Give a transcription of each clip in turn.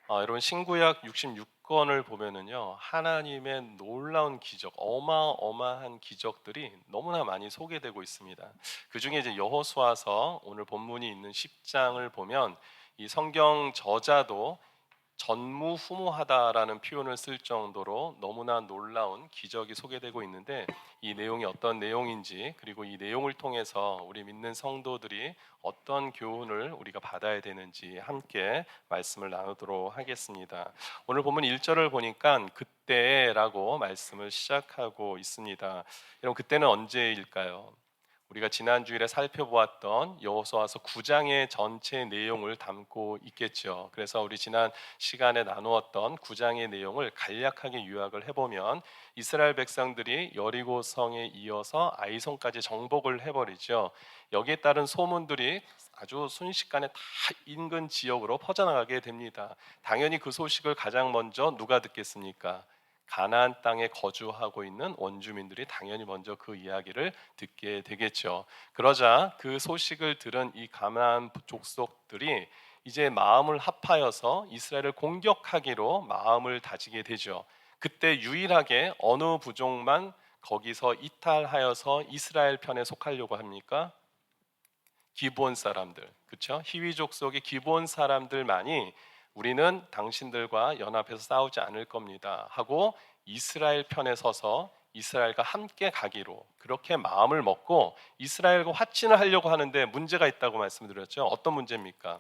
여러분 신구약 66권을 보면은요 하나님의 놀라운 기적, 어마어마한 기적들이 너무나 많이 소개되고 있습니다. 그 중에 이제 여호수아서 오늘 본문이 있는 10장을 보면 이 성경 저자도 전무후무하다라는 표현을 쓸 정도로 너무나 놀라운 기적이 소개되고 있는데, 이 내용이 어떤 내용인지, 그리고 이 내용을 통해서 우리 믿는 성도들이 어떤 교훈을 우리가 받아야 되는지 함께 말씀을 나누도록 하겠습니다. 오늘 본문 1절을 보니까 그때라고 말씀을 시작하고 있습니다. 여러분, 그때는 언제일까요? 우리가 지난 주일에 살펴보았던 여호수아서 9장의 전체 내용을 담고 있겠죠. 그래서 우리 지난 시간에 나누었던 9장의 내용을 간략하게 요약을 해보면, 이스라엘 백성들이 여리고성에 이어서 아이성까지 정복을 해버리죠. 여기에 따른 소문들이 아주 순식간에 다 인근 지역으로 퍼져나가게 됩니다. 당연히 그 소식을 가장 먼저 누가 듣겠습니까? 가나안 땅에 거주하고 있는 원주민들이 당연히 먼저 그 이야기를 듣게 되겠죠. 그러자 그 소식을 들은 이 가나안 족속들이 이제 마음을 합하여서 이스라엘을 공격하기로 마음을 다지게 되죠. 그때 유일하게 어느 부족만 거기서 이탈하여서 이스라엘 편에 속하려고 합니까? 기브온 사람들, 그렇죠? 히위 족속의 기브온 사람들만이 우리는 당신들과 연합해서 싸우지 않을 겁니다 하고 이스라엘 편에 서서 이스라엘과 함께 가기로 그렇게 마음을 먹고 이스라엘과 화친을 하려고 하는데 문제가 있다고 말씀드렸죠. 어떤 문제입니까?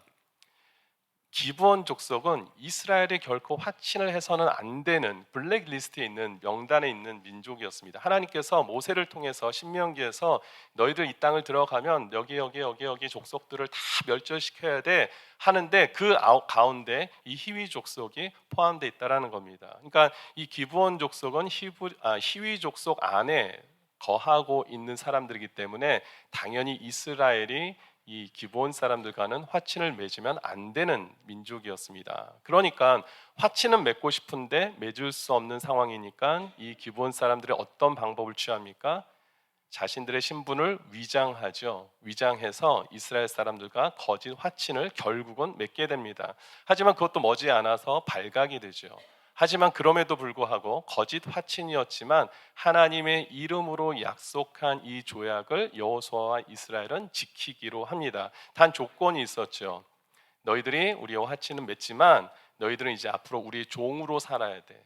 기브온 족속은 이스라엘이 결코 화친을 해서는 안 되는 블랙리스트에 있는, 명단에 있는 민족이었습니다. 하나님께서 모세를 통해서 신명기에서 너희들 이 땅을 들어가면 여기 족속들을 다 멸절시켜야 돼 하는데, 그 가운데 이 히위 족속이 포함되어 있다라는 겁니다. 그러니까 이 기브온 족속은 히위 족속 안에 거하고 있는 사람들이기 때문에 당연히 이스라엘이 이 기브온 사람들과는 화친을 맺으면 안 되는 민족이었습니다. 그러니까 화친은 맺고 싶은데 맺을 수 없는 상황이니까 이 기브온 사람들이 어떤 방법을 취합니까? 자신들의 신분을 위장하죠. 위장해서 이스라엘 사람들과 거짓 화친을 결국은 맺게 됩니다. 하지만 그것도 머지않아서 발각이 되죠. 하지만 그럼에도 불구하고 거짓 화친이었지만 하나님의 이름으로 약속한 이 조약을 여호수아와 이스라엘은 지키기로 합니다. 단 조건이 있었죠. 너희들이 우리와 화친은 맺지만 너희들은 이제 앞으로 우리의 종으로 살아야 돼.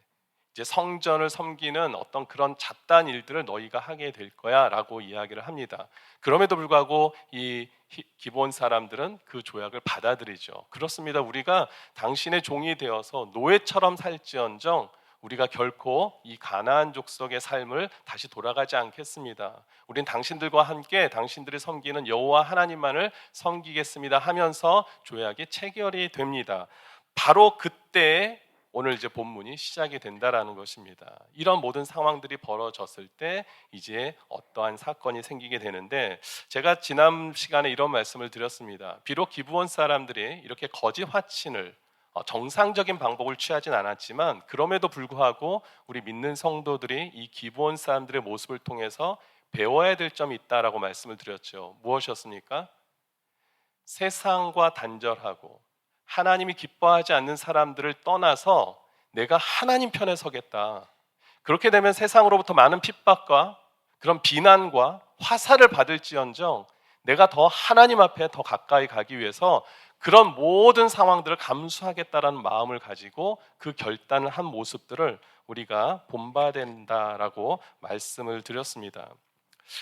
이제 성전을 섬기는 어떤 그런 잡다한 일들을 너희가 하게 될 거야 라고 이야기를 합니다. 그럼에도 불구하고 이 기본 사람들은 그 조약을 받아들이죠. 그렇습니다. 우리가 당신의 종이 되어서 노예처럼 살지언정 우리가 결코 이 가나안 족속의 삶을 다시 돌아가지 않겠습니다. 우린 당신들과 함께 당신들이 섬기는 여호와 하나님만을 섬기겠습니다 하면서 조약이 체결이 됩니다. 바로 그때 오늘 이제 본문이 시작이 된다라는 것입니다. 이런 모든 상황들이 벌어졌을 때 이제 어떠한 사건이 생기게 되는데, 제가 지난 시간에 이런 말씀을 드렸습니다. 비록 기브온 사람들이 이렇게 거짓 화친을 정상적인 방법을 취하진 않았지만 그럼에도 불구하고 우리 믿는 성도들이 이 기브온 사람들의 모습을 통해서 배워야 될 점이 있다라고 말씀을 드렸죠. 무엇이었습니까? 세상과 단절하고 하나님이 기뻐하지 않는 사람들을 떠나서 내가 하나님 편에 서겠다. 그렇게 되면 세상으로부터 많은 핍박과 그런 비난과 화살을 받을지언정 내가 더 하나님 앞에 더 가까이 가기 위해서 그런 모든 상황들을 감수하겠다라는 마음을 가지고 그 결단을 한 모습들을 우리가 본받아야 된다라고 말씀을 드렸습니다.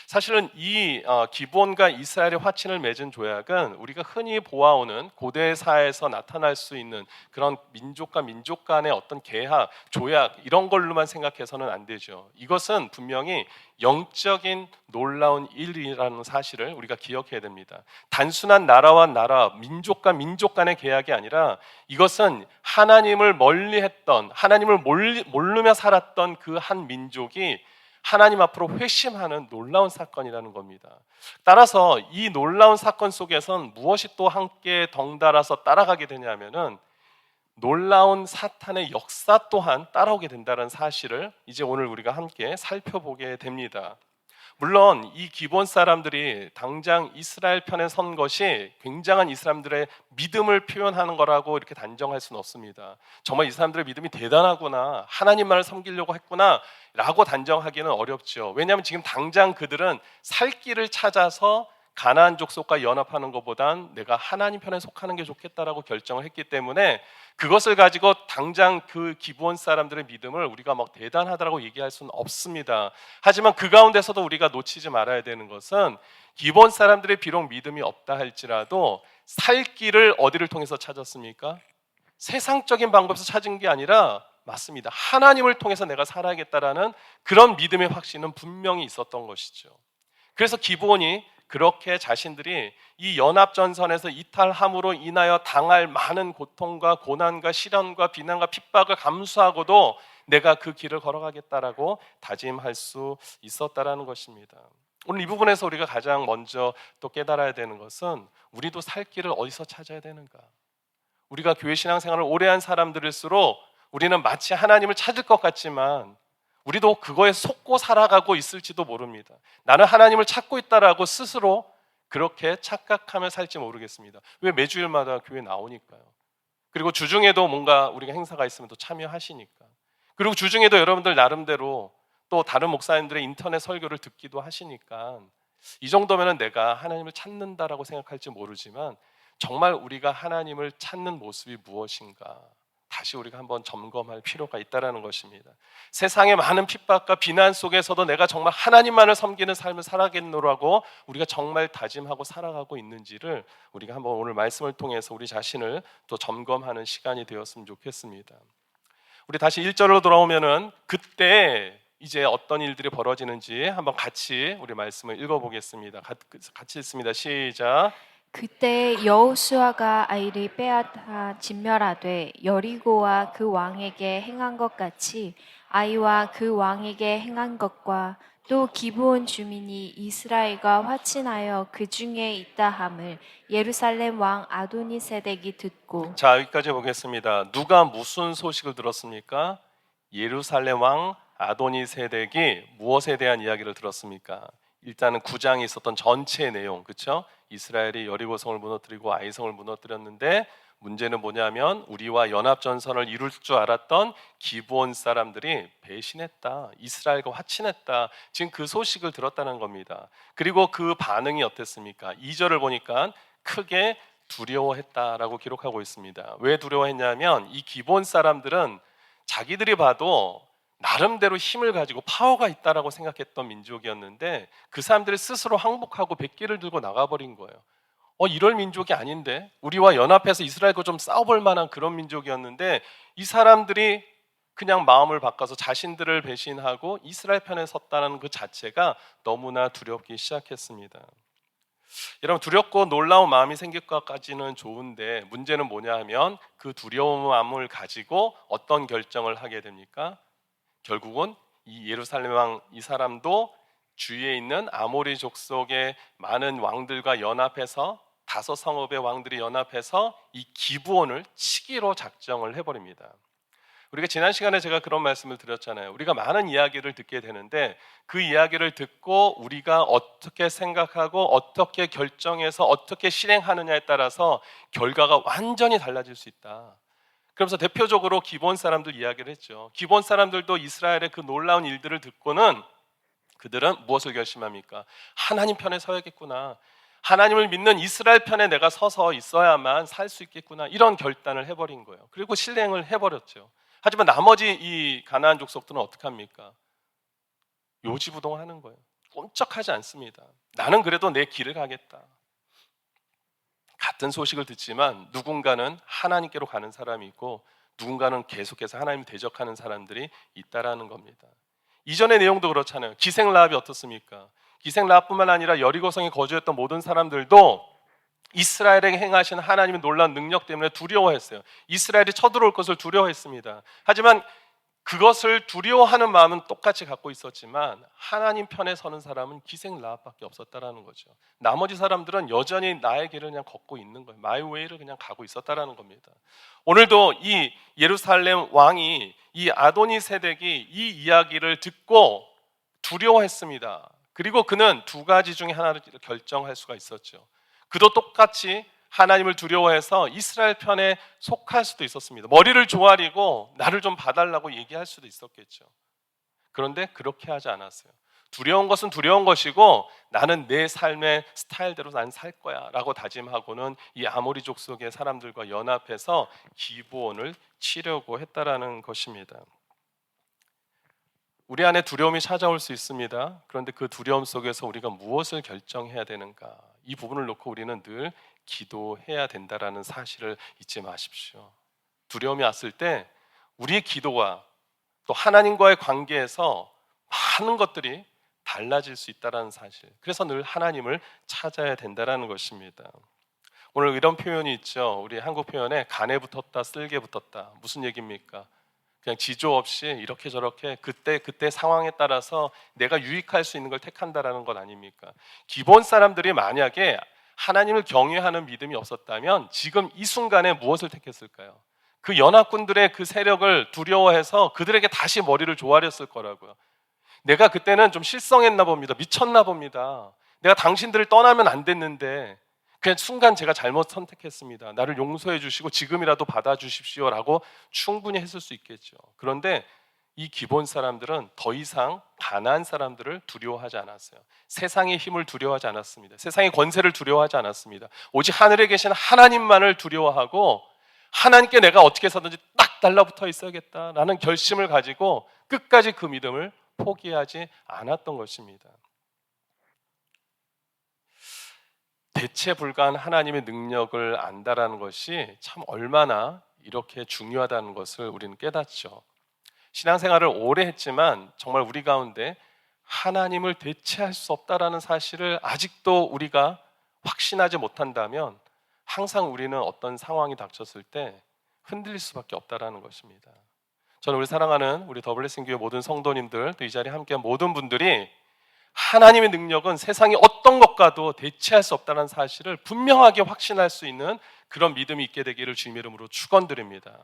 사실은 이 기브온과 이스라엘의 화친을 맺은 조약은 우리가 흔히 보아오는 고대사에서 나타날 수 있는 그런 민족과 민족 간의 어떤 계약, 조약 이런 걸로만 생각해서는 안 되죠. 이것은 분명히 영적인 놀라운 일이라는 사실을 우리가 기억해야 됩니다. 단순한 나라와 나라, 민족과 민족 간의 계약이 아니라 이것은 하나님을 멀리했던, 하나님을 모르며 살았던 그 한 민족이 하나님 앞으로 회심하는 놀라운 사건이라는 겁니다. 따라서 이 놀라운 사건 속에선 무엇이 또 함께 덩달아서 따라가게 되냐면은 놀라운 사탄의 역사 또한 따라오게 된다는 사실을 이제 오늘 우리가 함께 살펴보게 됩니다. 물론 이 기본 사람들이 당장 이스라엘 편에 선 것이 굉장한 이 사람들의 믿음을 표현하는 거라고 이렇게 단정할 수는 없습니다. 정말 이 사람들의 믿음이 대단하구나, 하나님만을 섬기려고 했구나 라고 단정하기는 어렵죠. 왜냐하면 지금 당장 그들은 살 길을 찾아서 가나안 족속과 연합하는 것보단 내가 하나님 편에 속하는 게 좋겠다라고 결정을 했기 때문에 그것을 가지고 당장 그 기브온 사람들의 믿음을 우리가 막 대단하다라고 얘기할 수는 없습니다. 하지만 그 가운데서도 우리가 놓치지 말아야 되는 것은 기브온 사람들의 비록 믿음이 없다 할지라도 살 길을 어디를 통해서 찾았습니까? 세상적인 방법에서 찾은 게 아니라 맞습니다. 하나님을 통해서 내가 살아야겠다라는 그런 믿음의 확신은 분명히 있었던 것이죠. 그래서 기브온이 그렇게 자신들이 이 연합전선에서 이탈함으로 인하여 당할 많은 고통과 고난과 시련과 비난과 핍박을 감수하고도 내가 그 길을 걸어가겠다라고 다짐할 수 있었다라는 것입니다. 오늘 이 부분에서 우리가 가장 먼저 또 깨달아야 되는 것은 우리도 살 길을 어디서 찾아야 되는가? 우리가 교회 신앙생활을 오래 한 사람들일수록 우리는 마치 하나님을 찾을 것 같지만 우리도 그거에 속고 살아가고 있을지도 모릅니다. 나는 하나님을 찾고 있다라고 스스로 그렇게 착각하며 살지 모르겠습니다. 왜 매주일마다 교회 나오니까요. 그리고 주중에도 뭔가 우리가 행사가 있으면 또 참여하시니까. 그리고 주중에도 여러분들 나름대로 또 다른 목사님들의 인터넷 설교를 듣기도 하시니까 이 정도면 내가 하나님을 찾는다라고 생각할지 모르지만 정말 우리가 하나님을 찾는 모습이 무엇인가 다시 우리가 한번 점검할 필요가 있다는 것입니다. 세상의 많은 핍박과 비난 속에서도 내가 정말 하나님만을 섬기는 삶을 살아겠노라고 우리가 정말 다짐하고 살아가고 있는지를 우리가 한번 오늘 말씀을 통해서 우리 자신을 또 점검하는 시간이 되었으면 좋겠습니다. 우리 다시 1절로 돌아오면은 그때 이제 어떤 일들이 벌어지는지 한번 같이 우리 말씀을 읽어보겠습니다. 같이 읽습니다. 시작. 그때 여호수아가 아이를 빼앗아 진멸하되 여리고와 그 왕에게 행한 것 같이 아이와 그 왕에게 행한 것과 또 기브온 주민이 이스라엘과 화친하여 그 중에 있다함을 예루살렘 왕 아도니세덱이 듣고. 자, 여기까지 보겠습니다. 누가 무슨 소식을 들었습니까? 예루살렘 왕 아도니세덱이 무엇에 대한 이야기를 들었습니까? 일단은 9장에 있었던 전체 내용, 그렇죠? 이스라엘이 여리고성을 무너뜨리고 아이성을 무너뜨렸는데 문제는 뭐냐면 우리와 연합전선을 이룰 줄 알았던 기브온 사람들이 배신했다, 이스라엘과 화친했다. 지금 그 소식을 들었다는 겁니다. 그리고 그 반응이 어땠습니까? 2절을 보니까 크게 두려워했다라고 기록하고 있습니다. 왜 두려워했냐면 이 기브온 사람들은 자기들이 봐도 나름대로 힘을 가지고 파워가 있다라고 생각했던 민족이었는데 그 사람들이 스스로 항복하고 백기를 들고 나가버린 거예요. 이럴 민족이 아닌데 우리와 연합해서 이스라엘과 좀 싸워볼 만한 그런 민족이었는데 이 사람들이 그냥 마음을 바꿔서 자신들을 배신하고 이스라엘 편에 섰다는 그 자체가 너무나 두렵기 시작했습니다. 여러분, 두렵고 놀라운 마음이 생길 것까지는 좋은데 문제는 뭐냐 하면 그 두려운 마음을 가지고 어떤 결정을 하게 됩니까? 결국은 이 예루살렘 왕 이 사람도 주위에 있는 아모리 족속의 많은 왕들과 연합해서 5성읍의 왕들이 연합해서 이 기브온을 치기로 작정을 해버립니다. 우리가 지난 시간에 제가 그런 말씀을 드렸잖아요. 우리가 많은 이야기를 듣게 되는데 그 이야기를 듣고 우리가 어떻게 생각하고 어떻게 결정해서 어떻게 실행하느냐에 따라서 결과가 완전히 달라질 수 있다. 그러면서 대표적으로 기브온 사람들 이야기를 했죠. 기브온 사람들도 이스라엘의 그 놀라운 일들을 듣고는 그들은 무엇을 결심합니까? 하나님 편에 서야겠구나. 하나님을 믿는 이스라엘 편에 내가 서서 있어야만 살 수 있겠구나. 이런 결단을 해버린 거예요. 그리고 실행을 해버렸죠. 하지만 나머지 이 가나안 족속들은 어떻게 합니까? 요지부동하는 거예요. 꼼짝하지 않습니다. 나는 그래도 내 길을 가겠다. 같은 소식을 듣지만 누군가는 하나님께로 가는 사람이 있고 누군가는 계속해서 하나님을 대적하는 사람들이 있다라는 겁니다. 이전의 내용도 그렇잖아요. 기생 라합이 어떻습니까? 기생 라합뿐만 아니라 여리고성에 거주했던 모든 사람들도 이스라엘에게 행하신 하나님의 놀라운 능력 때문에 두려워했어요. 이스라엘이 쳐들어올 것을 두려워했습니다. 하지만 그것을 두려워하는 마음은 똑같이 갖고 있었지만 하나님 편에 서는 사람은 기생 라합밖에 없었다라는 거죠. 나머지 사람들은 여전히 나의 길을 그냥 걷고 있는 거예요. 마이 웨이를 그냥 가고 있었다라는 겁니다. 오늘도 이 예루살렘 왕이 이 아도니세덱이 이 이야기를 듣고 두려워했습니다. 그리고 그는 두 가지 중에 하나를 결정할 수가 있었죠. 그도 똑같이 하나님을 두려워해서 이스라엘 편에 속할 수도 있었습니다. 머리를 조아리고 나를 좀 봐달라고 얘기할 수도 있었겠죠. 그런데 그렇게 하지 않았어요. 두려운 것은 두려운 것이고 나는 내 삶의 스타일대로 난 살 거야 라고 다짐하고는 이 아모리 족속의 사람들과 연합해서 기브온을 치려고 했다라는 것입니다. 우리 안에 두려움이 찾아올 수 있습니다. 그런데 그 두려움 속에서 우리가 무엇을 결정해야 되는가, 이 부분을 놓고 우리는 늘 기도해야 된다라는 사실을 잊지 마십시오. 두려움이 왔을 때 우리의 기도와 또 하나님과의 관계에서 많은 것들이 달라질 수 있다는 사실, 그래서 늘 하나님을 찾아야 된다는 것입니다. 오늘 이런 표현이 있죠. 우리 한국 표현에 간에 붙었다 쓸개 붙었다. 무슨 얘기입니까? 그냥 지조 없이 이렇게 저렇게 그때 상황에 따라서 내가 유익할 수 있는 걸 택한다라는 것 아닙니까? 기본 사람들이 만약에 하나님을 경외하는 믿음이 없었다면 지금 이 순간에 무엇을 택했을까요? 그 연합군들의 그 세력을 두려워해서 그들에게 다시 머리를 조아렸을 거라고요. 내가 그때는 좀 실성했나 봅니다. 미쳤나 봅니다. 내가 당신들을 떠나면 안 됐는데 그냥 순간 제가 잘못 선택했습니다. 나를 용서해 주시고 지금이라도 받아주십시오 라고 충분히 했을 수 있겠죠. 그런데 이 기본 사람들은 더 이상 가나안 사람들을 두려워하지 않았어요. 세상의 힘을 두려워하지 않았습니다. 세상의 권세를 두려워하지 않았습니다. 오직 하늘에 계신 하나님만을 두려워하고 하나님께 내가 어떻게 해서든지 딱 달라붙어 있어야겠다라는 결심을 가지고 끝까지 그 믿음을 포기하지 않았던 것입니다. 대체 불가한 하나님의 능력을 안다라는 것이 참 얼마나 이렇게 중요하다는 것을 우리는 깨닫죠. 신앙생활을 오래 했지만 정말 우리 가운데 하나님을 대체할 수 없다라는 사실을 아직도 우리가 확신하지 못한다면 항상 우리는 어떤 상황이 닥쳤을 때 흔들릴 수밖에 없다라는 것입니다. 저는 우리 사랑하는 우리 더 블레싱 교회 모든 성도님들, 또 이 자리에 함께한 모든 분들이 하나님의 능력은 세상의 어떤 것과도 대체할 수 없다는 사실을 분명하게 확신할 수 있는 그런 믿음이 있게 되기를 주님의 이름으로 축원드립니다.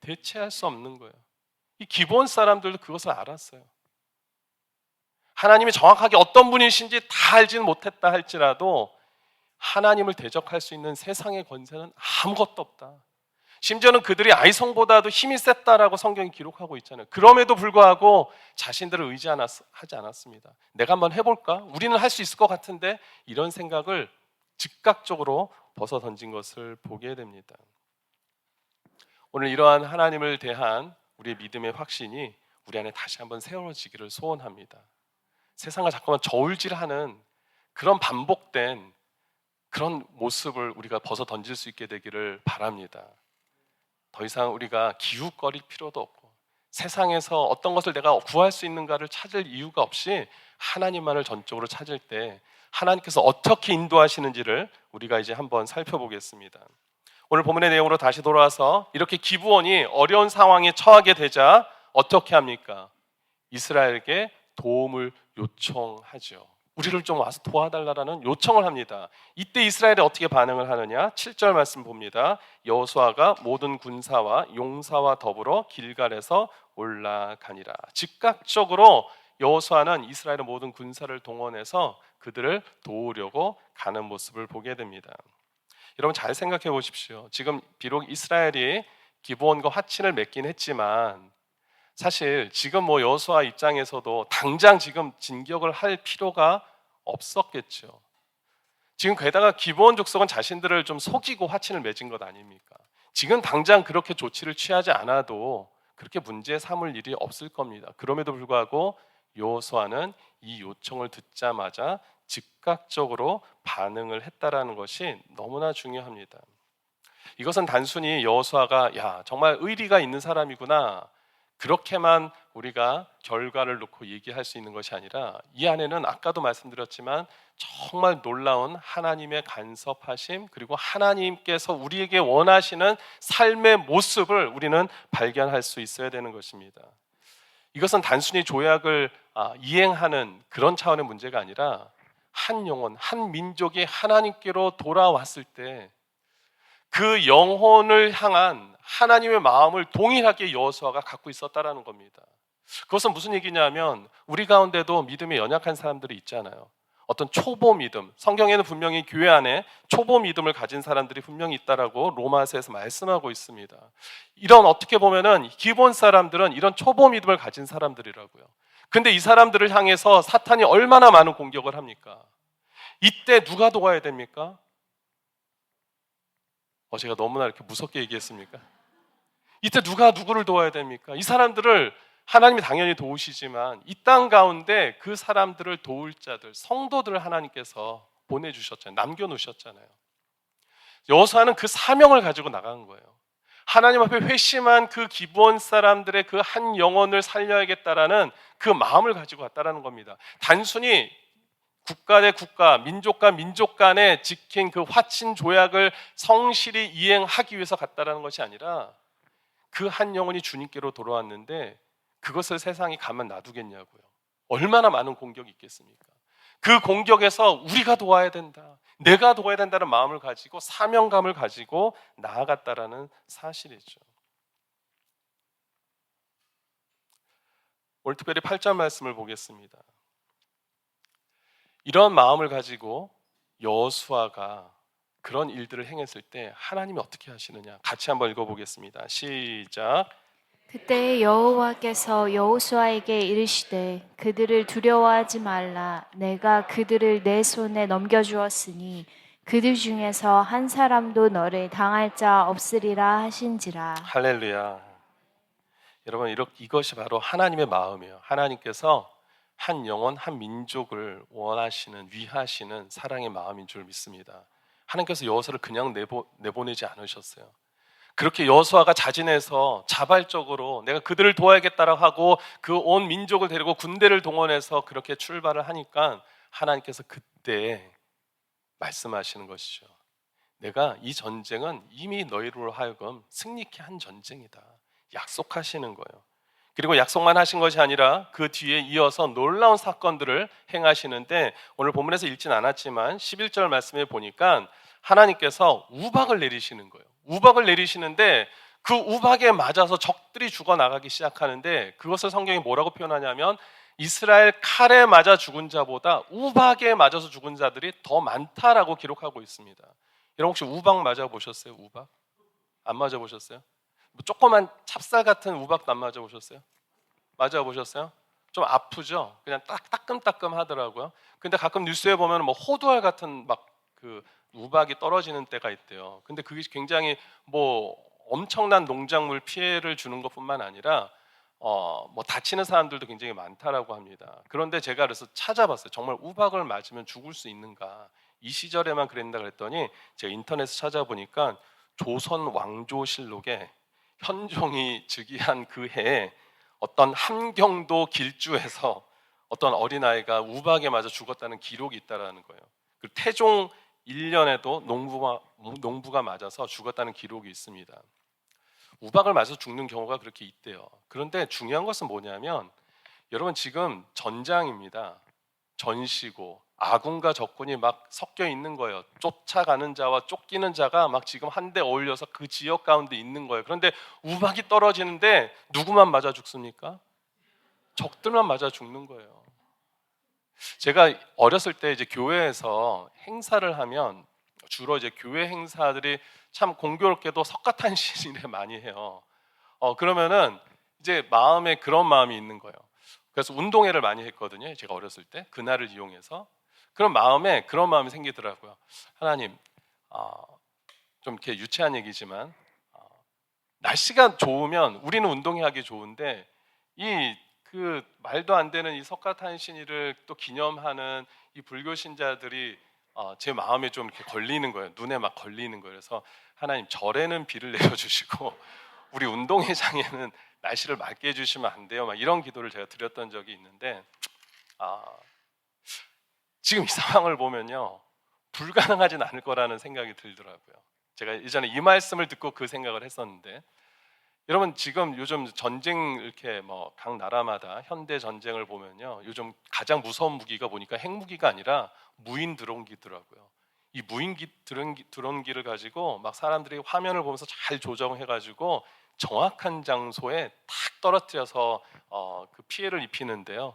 대체할 수 없는 거예요. 이 기본 사람들도 그것을 알았어요. 하나님이 정확하게 어떤 분이신지 다 알지는 못했다 할지라도 하나님을 대적할 수 있는 세상의 권세는 아무것도 없다. 심지어는 그들이 아이성보다도 힘이 셌다라고 성경이 기록하고 있잖아요. 그럼에도 불구하고 자신들을 의지하지 않았습니다. 내가 한번 해볼까? 우리는 할 수 있을 것 같은데, 이런 생각을 즉각적으로 벗어 던진 것을 보게 됩니다. 오늘 이러한 하나님을 대한 우리의 믿음의 확신이 우리 안에 다시 한번 세워지기를 소원합니다. 세상을 자꾸만 저울질하는 그런 반복된 그런 모습을 우리가 벗어 던질 수 있게 되기를 바랍니다. 더 이상 우리가 기웃거릴 필요도 없고 세상에서 어떤 것을 내가 구할 수 있는가를 찾을 이유가 없이 하나님만을 전적으로 찾을 때 하나님께서 어떻게 인도하시는지를 우리가 이제 한번 살펴보겠습니다. 오늘 본문의 내용으로 다시 돌아와서 이렇게 기브온이 어려운 상황에 처하게 되자 어떻게 합니까? 이스라엘에게 도움을 요청하죠. 우리를 좀 와서 도와달라는 요청을 합니다. 이때 이스라엘이 어떻게 반응을 하느냐? 7절 말씀 봅니다. 여호수아가 모든 군사와 용사와 더불어 길갈에서 올라가니라. 즉각적으로 여호수아는 이스라엘의 모든 군사를 동원해서 그들을 도우려고 가는 모습을 보게 됩니다. 여러분 잘 생각해 보십시오. 지금 비록 이스라엘이 기브온과 화친을 맺긴 했지만 사실 지금 여호수아 입장에서도 당장 지금 진격을 할 필요가 없었겠죠. 지금 게다가 기브온 족속은 자신들을 좀 속이고 화친을 맺은 것 아닙니까? 지금 당장 그렇게 조치를 취하지 않아도 그렇게 문제 삼을 일이 없을 겁니다. 그럼에도 불구하고 여호수아는 이 요청을 듣자마자 즉각적으로 반응을 했다라는 것이 너무나 중요합니다. 이것은 단순히 여호수아가 정말 의리가 있는 사람이구나, 그렇게만 우리가 결과를 놓고 얘기할 수 있는 것이 아니라 이 안에는 아까도 말씀드렸지만 정말 놀라운 하나님의 간섭하심, 그리고 하나님께서 우리에게 원하시는 삶의 모습을 우리는 발견할 수 있어야 되는 것입니다. 이것은 단순히 조약을 이행하는 그런 차원의 문제가 아니라 한 영혼, 한 민족이 하나님께로 돌아왔을 때 그 영혼을 향한 하나님의 마음을 동일하게 여호수아가 갖고 있었다라는 겁니다. 그것은 무슨 얘기냐면 우리 가운데도 믿음이 연약한 사람들이 있잖아요. 어떤 초보 믿음, 성경에는 분명히 교회 안에 초보 믿음을 가진 사람들이 분명히 있다라고 로마서에서 말씀하고 있습니다. 이런 어떻게 보면은 기본 사람들은 이런 초보 믿음을 가진 사람들이라고요. 근데 이 사람들을 향해서 사탄이 얼마나 많은 공격을 합니까? 이때 누가 도와야 됩니까? 제가 너무나 이렇게 무섭게 얘기했습니까? 이때 누가 누구를 도와야 됩니까? 이 사람들을 하나님이 당연히 도우시지만 이 땅 가운데 그 사람들을 도울 자들, 성도들을 하나님께서 보내주셨잖아요. 남겨놓으셨잖아요. 여호수아는 그 사명을 가지고 나간 거예요. 하나님 앞에 회심한 그 기본 사람들의 그 한 영혼을 살려야겠다라는 그 마음을 가지고 갔다라는 겁니다. 단순히 국가 대 국가, 민족과 민족 간에 지킨 그 화친 조약을 성실히 이행하기 위해서 갔다라는 것이 아니라 그 한 영혼이 주님께로 돌아왔는데 그것을 세상이 가만 놔두겠냐고요. 얼마나 많은 공격이 있겠습니까? 그 공격에서 우리가 도와야 된다, 내가 도와야 된다는 마음을 가지고 사명감을 가지고 나아갔다라는 사실이죠. 오늘 특별히 8절 말씀을 보겠습니다. 이런 마음을 가지고 여호수아가 그런 일들을 행했을 때 하나님이 어떻게 하시느냐 같이 한번 읽어보겠습니다. 시작. 그때 여호와께서 여호수아에게 이르시되 그들을 두려워하지 말라. 내가 그들을 내 손에 넘겨주었으니 그들 중에서 한 사람도 너를 당할 자 없으리라 하신지라. 할렐루야. 여러분, 이것이 바로 하나님의 마음이에요. 하나님께서 한 영혼, 한 민족을 원하시는, 위하시는 사랑의 마음인 줄 믿습니다. 하나님께서 여호수아를 그냥 내보내지 않으셨어요. 그렇게 여호수아가 자진해서 자발적으로 내가 그들을 도와야겠다라고 하고 그 온 민족을 데리고 군대를 동원해서 그렇게 출발을 하니까 하나님께서 그때 말씀하시는 것이죠. 내가 이 전쟁은 이미 너희로 하여금 승리케 한 전쟁이다. 약속하시는 거예요. 그리고 약속만 하신 것이 아니라 그 뒤에 이어서 놀라운 사건들을 행하시는데 오늘 본문에서 읽진 않았지만 11절 말씀에 보니까 하나님께서 우박을 내리시는 거예요. 우박을 내리시는데 그 우박에 맞아서 적들이 죽어나가기 시작하는데 그것을 성경이 뭐라고 표현하냐면 이스라엘 칼에 맞아 죽은 자보다 우박에 맞아서 죽은 자들이 더 많다라고 기록하고 있습니다. 여러분 혹시 우박 맞아보셨어요? 우박? 안 맞아보셨어요? 뭐 조그만 찹쌀 같은 우박도 안 맞아보셨어요? 맞아보셨어요? 좀 아프죠? 그냥 따끔따끔 하더라고요. 근데 가끔 뉴스에 보면 뭐 호두알 같은 막 그 우박이 떨어지는 때가 있대요. 근데 그게 굉장히 뭐 엄청난 농작물 피해를 주는 것뿐만 아니라 뭐 다치는 사람들도 굉장히 많다라고 합니다. 그런데 제가 그래서 찾아봤어요. 정말 우박을 맞으면 죽을 수 있는가? 이 시절에만 그랬나 그랬더니 제가 인터넷에 찾아보니까 조선 왕조실록에 현종이 즉위한 그 해에 어떤 함경도 길주에서 어떤 어린아이가 우박에 맞아 죽었다는 기록이 있다라는 거예요. 그리고 태종 1년에도 농부가 맞아서 죽었다는 기록이 있습니다. 우박을 맞아서 죽는 경우가 그렇게 있대요. 그런데 중요한 것은 뭐냐면 여러분 지금 전장입니다. 전시고 아군과 적군이 막 섞여 있는 거예요. 쫓아가는 자와 쫓기는 자가 막 지금 한데 어울려서 그 지역 가운데 있는 거예요. 그런데 우박이 떨어지는데 누구만 맞아 죽습니까? 적들만 맞아 죽는 거예요. 제가 어렸을 때 이제 교회에서 행사를 하면 주로 이제 교회 행사들이 참 공교롭게도 석가탄신일에 많이 해요. 그러면은 이제 마음에 그런 마음이 있는 거예요. 그래서 운동회를 많이 했거든요. 제가 어렸을 때 그날을 이용해서 그런 마음에 그런 마음이 생기더라고요. 하나님, 좀 이렇게 유치한 얘기지만 날씨가 좋으면 우리는 운동회하기 좋은데 이 그 말도 안 되는 이 석가탄신일을 또 기념하는 이 불교 신자들이 제 마음에 좀 이렇게 걸리는 거예요. 눈에 막 걸리는 거예요. 그래서 하나님 절에는 비를 내려주시고 우리 운동회장에는 날씨를 맑게 해주시면 안 돼요? 막 이런 기도를 제가 드렸던 적이 있는데 지금 이 상황을 보면요, 불가능하진 않을 거라는 생각이 들더라고요. 제가 예전에 이 말씀을 듣고 그 생각을 했었는데, 여러분 지금 요즘 전쟁 이렇게 뭐 각 나라마다 현대 전쟁을 보면요, 요즘 가장 무서운 무기가 보니까 핵무기가 아니라 무인 드론기더라고요. 이 무인 드론기를 가지고 막 사람들이 화면을 보면서 잘 조정해가지고 정확한 장소에 탁 떨어뜨려서 그 피해를 입히는데요.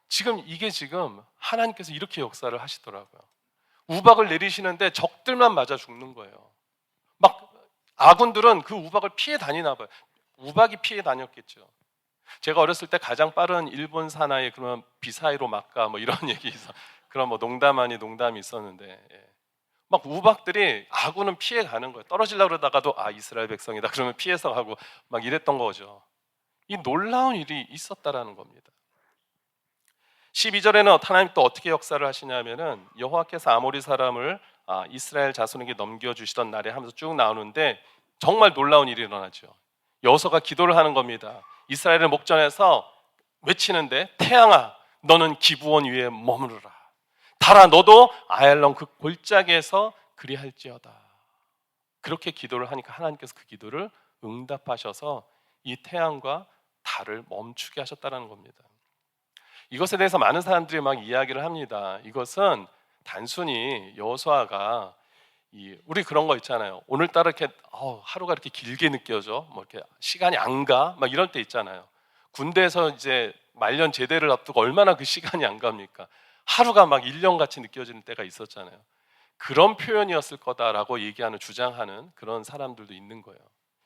지금 하나님께서 이렇게 역사를 하시더라고요. 우박을 내리시는데 적들만 맞아 죽는 거예요. 막 아군들은 그 우박을 피해 다니나 봐요. 우박이 피해 다녔겠죠. 제가 어렸을 때 가장 빠른 일본 사나이 그러면 비사이로 막가 뭐 이런 얘기 있어. 그런 뭐 농담 아니 농담이 있었는데, 막 우박들이 아군은 피해 가는 거예요. 떨어지려고 그러다가도 이스라엘 백성이다 그러면 피해서 가고 막 이랬던 거죠. 이 놀라운 일이 있었다라는 겁니다. 12절에는 하나님 또 어떻게 역사를 하시냐면은 여호와께서 아모리 사람을 이스라엘 자손에게 넘겨주시던 날에 하면서 쭉 나오는데 정말 놀라운 일이 일어나죠. 여호수아가 기도를 하는 겁니다. 이스라엘을 목전해서 외치는데, 태양아 너는 기브온 위에 머무르라, 달아 너도 아얄론 그 골짜기에서 그리할지어다. 그렇게 기도를 하니까 하나님께서 그 기도를 응답하셔서 이 태양과 달을 멈추게 하셨다는 겁니다. 이것에 대해서 많은 사람들이 막 이야기를 합니다. 이것은 단순히 여호수아가 우리 그런 거 있잖아요. 오늘따라 이렇게 하루가 이렇게 길게 느껴져, 뭐 이렇게 시간이 안 가, 막 이럴 때 있잖아요. 군대에서 이제 말년 제대를 앞두고 얼마나 그 시간이 안 갑니까? 하루가 막 1년 같이 느껴지는 때가 있었잖아요. 그런 표현이었을 거다라고 얘기하는, 주장하는 그런 사람들도 있는 거예요.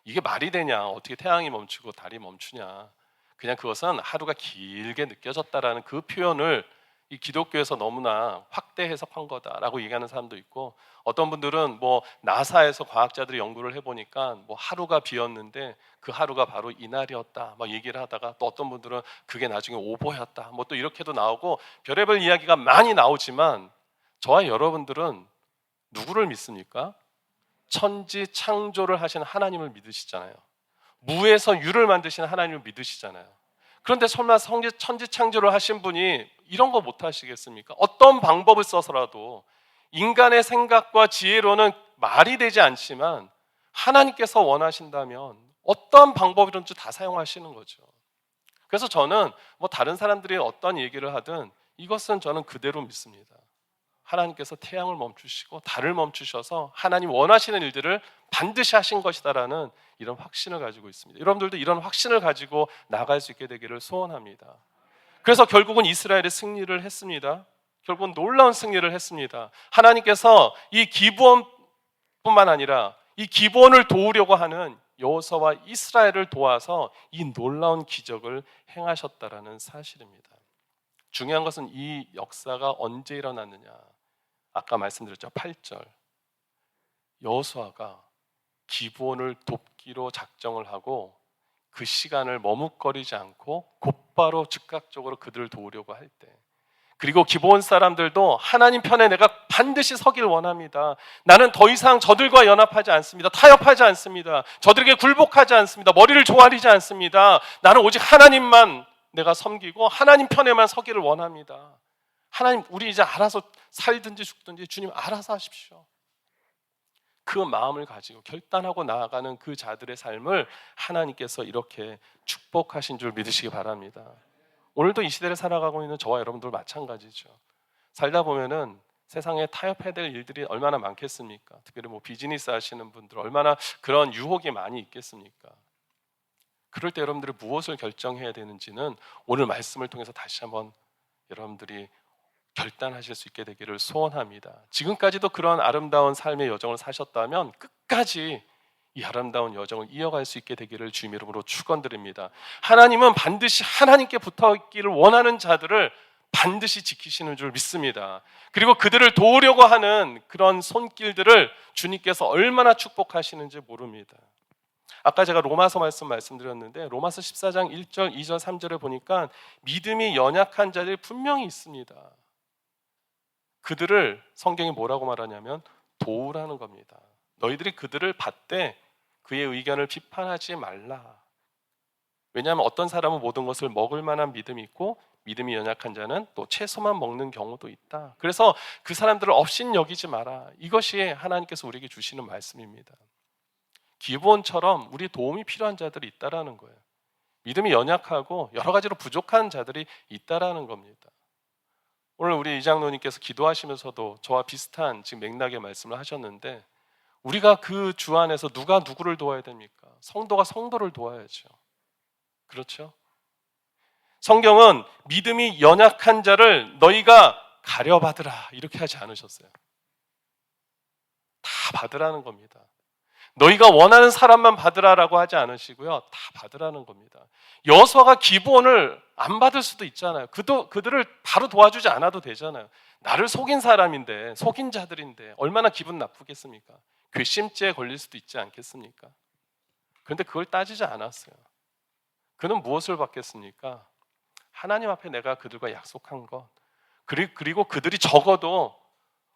이게 말이 되냐? 어떻게 태양이 멈추고 달이 멈추냐? 그냥 그것은 하루가 길게 느껴졌다라는 그 표현을 이 기독교에서 너무나 확대 해석한 거다라고 얘기하는 사람도 있고, 어떤 분들은 뭐 나사에서 과학자들이 연구를 해보니까 뭐 하루가 비었는데 그 하루가 바로 이날이었다 막 얘기를 하다가, 또 어떤 분들은 그게 나중에 오보였다 뭐 또 이렇게도 나오고 별의별 이야기가 많이 나오지만, 저와 여러분들은 누구를 믿습니까? 천지 창조를 하시는 하나님을 믿으시잖아요. 무에서 유를 만드시는 하나님을 믿으시잖아요. 그런데 설마 천지 창조를 하신 분이 이런 거 못 하시겠습니까? 어떤 방법을 써서라도, 인간의 생각과 지혜로는 말이 되지 않지만 하나님께서 원하신다면 어떤 방법이든지 다 사용하시는 거죠. 그래서 저는 뭐 다른 사람들이 어떤 얘기를 하든 이것은 저는 그대로 믿습니다. 하나님께서 태양을 멈추시고 달을 멈추셔서 하나님 원하시는 일들을 반드시 하신 것이다라는 이런 확신을 가지고 있습니다. 여러분들도 이런 확신을 가지고 나갈 수 있게 되기를 소원합니다. 그래서 결국은 이스라엘이 승리를 했습니다. 결국은 놀라운 승리를 했습니다. 하나님께서 이 기브온뿐만 아니라 이 기브온을 도우려고 하는 여호수아와 이스라엘을 도와서 이 놀라운 기적을 행하셨다라는 사실입니다. 중요한 것은 이 역사가 언제 일어났느냐. 아까 말씀드렸죠. 8절. 여호수아가 기브온을 돕기로 작정을 하고 그 시간을 머뭇거리지 않고 곧바로 즉각적으로 그들을 도우려고 할 때, 그리고 기브온 사람들도 하나님 편에 내가 반드시 서길 원합니다. 나는 더 이상 저들과 연합하지 않습니다. 타협하지 않습니다. 저들에게 굴복하지 않습니다. 머리를 조아리지 않습니다. 나는 오직 하나님만 내가 섬기고 하나님 편에만 서기를 원합니다. 하나님, 우리 이제 알아서 살든지 죽든지 주님 알아서 하십시오. 그 마음을 가지고 결단하고 나아가는 그 자들의 삶을 하나님께서 이렇게 축복하신 줄 믿으시기 바랍니다. 오늘도 이 시대를 살아가고 있는 저와 여러분들 마찬가지죠. 살다 보면은 세상에 타협해야 될 일들이 얼마나 많겠습니까? 특별히 뭐 비즈니스 하시는 분들 얼마나 그런 유혹이 많이 있겠습니까? 그럴 때 여러분들이 무엇을 결정해야 되는지는 오늘 말씀을 통해서 다시 한번 여러분들이 결단하실 수 있게 되기를 소원합니다. 지금까지도 그런 아름다운 삶의 여정을 사셨다면 끝까지 이 아름다운 여정을 이어갈 수 있게 되기를 주님 이름으로 축원드립니다. 하나님은 반드시 하나님께 붙어 있기를 원하는 자들을 반드시 지키시는 줄 믿습니다. 그리고 그들을 도우려고 하는 그런 손길들을 주님께서 얼마나 축복하시는지 모릅니다. 아까 제가 로마서 말씀드렸는데 로마서 14장 1절, 2절, 3절에 보니까 믿음이 연약한 자들이 분명히 있습니다. 그들을 성경이 뭐라고 말하냐면 도우라는 겁니다. 너희들이 그들을 받되 그의 의견을 비판하지 말라. 왜냐하면 어떤 사람은 모든 것을 먹을 만한 믿음이 있고 믿음이 연약한 자는 또 채소만 먹는 경우도 있다. 그래서 그 사람들을 업신여기지 마라. 이것이 하나님께서 우리에게 주시는 말씀입니다. 기브온처럼 우리 도움이 필요한 자들이 있다라는 거예요. 믿음이 연약하고 여러 가지로 부족한 자들이 있다라는 겁니다. 오늘 우리 이장로님께서 기도하시면서도 저와 비슷한 지금 맥락의 말씀을 하셨는데, 우리가 그 주 안에서 누가 누구를 도와야 됩니까? 성도가 성도를 도와야죠. 그렇죠? 성경은 믿음이 연약한 자를 너희가 가려받으라 이렇게 하지 않으셨어요. 다 받으라는 겁니다. 너희가 원하는 사람만 받으라라고 하지 않으시고요, 다 받으라는 겁니다. 여호수아가 기브온을 안 받을 수도 있잖아요. 그들을 바로 도와주지 않아도 되잖아요. 나를 속인 사람인데, 속인 자들인데 얼마나 기분 나쁘겠습니까? 괘씸죄에 걸릴 수도 있지 않겠습니까? 그런데 그걸 따지지 않았어요. 그는 무엇을 받겠습니까? 하나님 앞에 내가 그들과 약속한 것, 그리고 그들이 적어도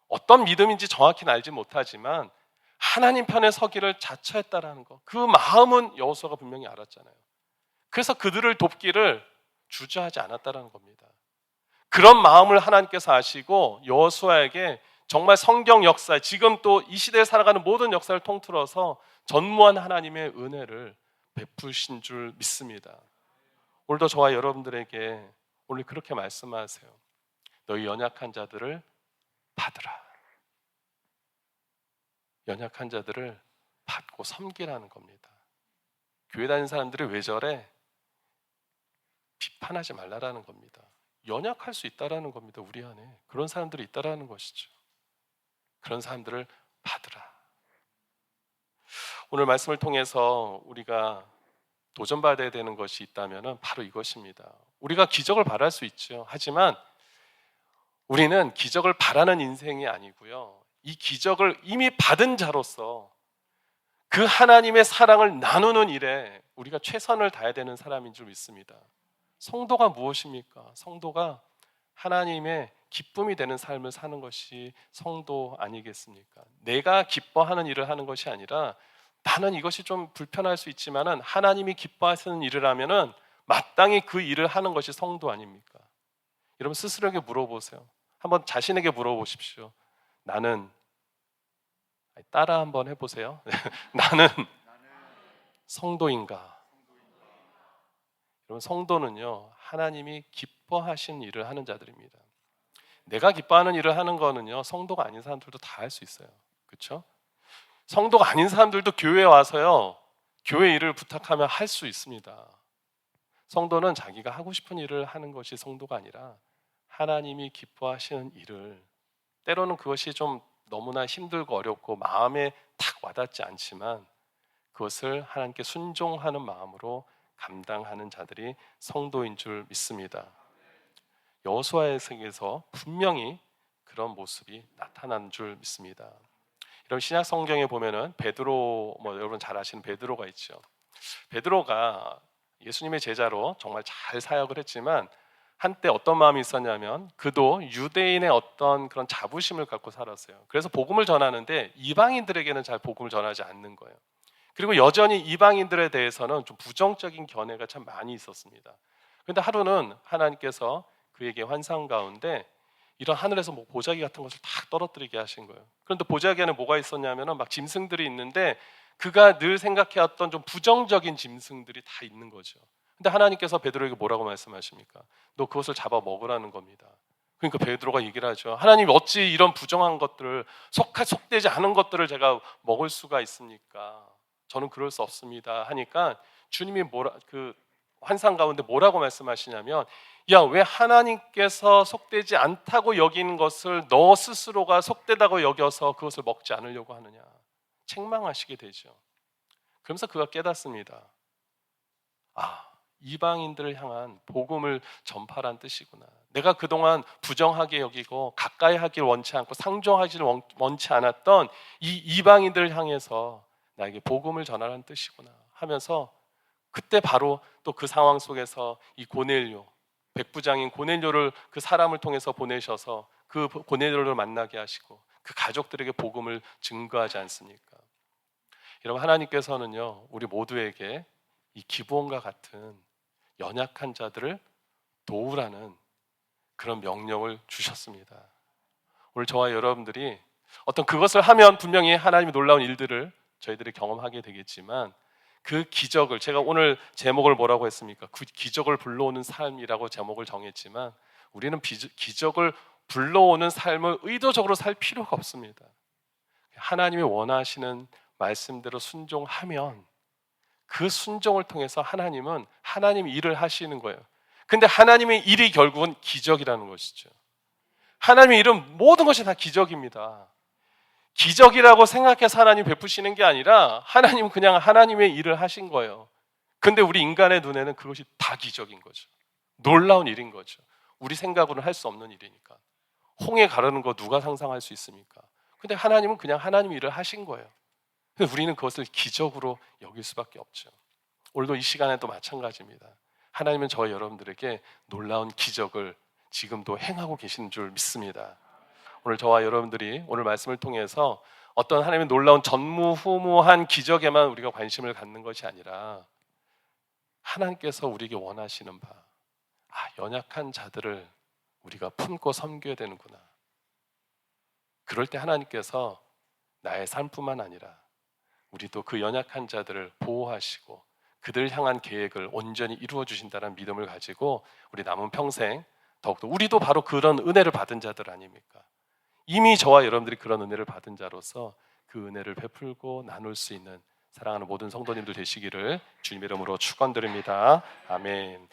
어떤 믿음인지 정확히는 알지 못하지만 하나님 편에 서기를 자처했다라는 것, 그 마음은 여호수아가 분명히 알았잖아요. 그래서 그들을 돕기를 주저하지 않았다라는 겁니다. 그런 마음을 하나님께서 아시고 여호수아에게 정말 성경 역사, 지금 또 이 시대에 살아가는 모든 역사를 통틀어서 전무한 하나님의 은혜를 베푸신 줄 믿습니다. 오늘도 저와 여러분들에게 오늘 그렇게 말씀하세요. 너희 연약한 자들을 받으라. 연약한 자들을 받고 섬기라는 겁니다. 교회 다니는 사람들이 왜 저래? 비판하지 말라라는 겁니다. 연약할 수 있다라는 겁니다. 우리 안에 그런 사람들이 있다라는 것이죠. 그런 사람들을 받으라. 오늘 말씀을 통해서 우리가 도전받아야 되는 것이 있다면 바로 이것입니다. 우리가 기적을 바랄 수 있죠. 하지만 우리는 기적을 바라는 인생이 아니고요, 이 기적을 이미 받은 자로서 그 하나님의 사랑을 나누는 일에 우리가 최선을 다해야 되는 사람인 줄 믿습니다. 성도가 무엇입니까? 성도가 하나님의 기쁨이 되는 삶을 사는 것이 성도 아니겠습니까? 내가 기뻐하는 일을 하는 것이 아니라, 나는 이것이 좀 불편할 수 있지만은 하나님이 기뻐하시는 일을 하면은 마땅히 그 일을 하는 것이 성도 아닙니까? 여러분 스스로에게 물어보세요. 한번 자신에게 물어보십시오. 나는, 따라 한번 해보세요. 나는 성도인가? 여러분 성도는요, 하나님이 기뻐하신 일을 하는 자들입니다. 내가 기뻐하는 일을 하는 거는요, 성도가 아닌 사람들도 다 할 수 있어요. 그렇죠? 성도가 아닌 사람들도 교회에 와서요, 교회 일을 부탁하면 할 수 있습니다. 성도는 자기가 하고 싶은 일을 하는 것이 성도가 아니라 하나님이 기뻐하시는 일을, 때로는 그것이 좀 너무나 힘들고 어렵고 마음에 탁 와닿지 않지만 그것을 하나님께 순종하는 마음으로 감당하는 자들이 성도인 줄 믿습니다. 여호수아의 생에서 분명히 그런 모습이 나타난 줄 믿습니다. 이런 신약 성경에 보면은 베드로, 여러분 잘 아시는 베드로가 있죠. 베드로가 예수님의 제자로 정말 잘 사역을 했지만 한때 어떤 마음이 있었냐면, 그도 유대인의 어떤 그런 자부심을 갖고 살았어요. 그래서 복음을 전하는데 이방인들에게는 잘 복음을 전하지 않는 거예요. 그리고 여전히 이방인들에 대해서는 좀 부정적인 견해가 참 많이 있었습니다. 그런데 하루는 하나님께서 그에게 환상 가운데 이런 하늘에서 뭐 보자기 같은 것을 탁 떨어뜨리게 하신 거예요. 그런데 보자기 안에 뭐가 있었냐면은 막 짐승들이 있는데, 그가 늘 생각해왔던 좀 부정적인 짐승들이 다 있는 거죠. 근데 하나님께서 베드로에게 뭐라고 말씀하십니까? 너 그것을 잡아 먹으라는 겁니다. 그러니까 베드로가 얘기를 하죠. 하나님, 어찌 이런 부정한 것들을, 속되지 않은 것들을 제가 먹을 수가 있습니까? 저는 그럴 수 없습니다. 하니까 주님이 그 환상 가운데 뭐라고 말씀하시냐면, 야, 왜 하나님께서 속되지 않다고 여기는 것을 너 스스로가 속되다고 여겨서 그것을 먹지 않으려고 하느냐, 책망하시게 되죠. 그러면서 그가 깨닫습니다. 아, 이방인들을 향한 복음을 전파란 뜻이구나. 내가 그동안 부정하게 여기고 가까이 하길 원치 않고 상종하기를 원치 않았던 이 이방인들을 향해서 나에게 복음을 전하라는 뜻이구나 하면서, 그때 바로 또 그 상황 속에서 이 고넬료, 백부장인 고넬료를, 그 사람을 통해서 보내셔서 그 고넬료를 만나게 하시고 그 가족들에게 복음을 증거하지 않습니까? 여러분, 하나님께서는요 우리 모두에게 이 기브온과 같은 연약한 자들을 도우라는 그런 명령을 주셨습니다. 오늘 저와 여러분들이 어떤 그것을 하면 분명히 하나님의 놀라운 일들을 저희들이 경험하게 되겠지만, 그 기적을, 제가 오늘 제목을 뭐라고 했습니까? 그 기적을 불러오는 삶이라고 제목을 정했지만, 우리는 기적을 불러오는 삶을 의도적으로 살 필요가 없습니다. 하나님이 원하시는 말씀대로 순종하면 그 순종을 통해서 하나님은 하나님 일을 하시는 거예요. 근데 하나님의 일이 결국은 기적이라는 것이죠. 하나님의 일은 모든 것이 다 기적입니다. 기적이라고 생각해서 하나님 베푸시는 게 아니라 하나님은 그냥 하나님의 일을 하신 거예요. 근데 우리 인간의 눈에는 그것이 다 기적인 거죠. 놀라운 일인 거죠. 우리 생각으로는 할 수 없는 일이니까. 홍해 가르는 거 누가 상상할 수 있습니까? 근데 하나님은 그냥 하나님 일을 하신 거예요. 근데 우리는 그것을 기적으로 여길 수밖에 없죠. 오늘도 이 시간에도 마찬가지입니다. 하나님은 저와 여러분들에게 놀라운 기적을 지금도 행하고 계시는 줄 믿습니다. 오늘 저와 여러분들이 오늘 말씀을 통해서 어떤 하나님의 놀라운 전무후무한 기적에만 우리가 관심을 갖는 것이 아니라, 하나님께서 우리에게 원하시는 바, 연약한 자들을 우리가 품고 섬겨야 되는구나. 그럴 때 하나님께서 나의 삶뿐만 아니라 우리도 그 연약한 자들을 보호하시고 그들을 향한 계획을 온전히 이루어 주신다는 믿음을 가지고 우리 남은 평생 더욱더, 우리도 바로 그런 은혜를 받은 자들 아닙니까? 이미 저와 여러분들이 그런 은혜를 받은 자로서 그 은혜를 베풀고 나눌 수 있는 사랑하는 모든 성도님들 되시기를 주님 이름으로 축원드립니다. 아멘.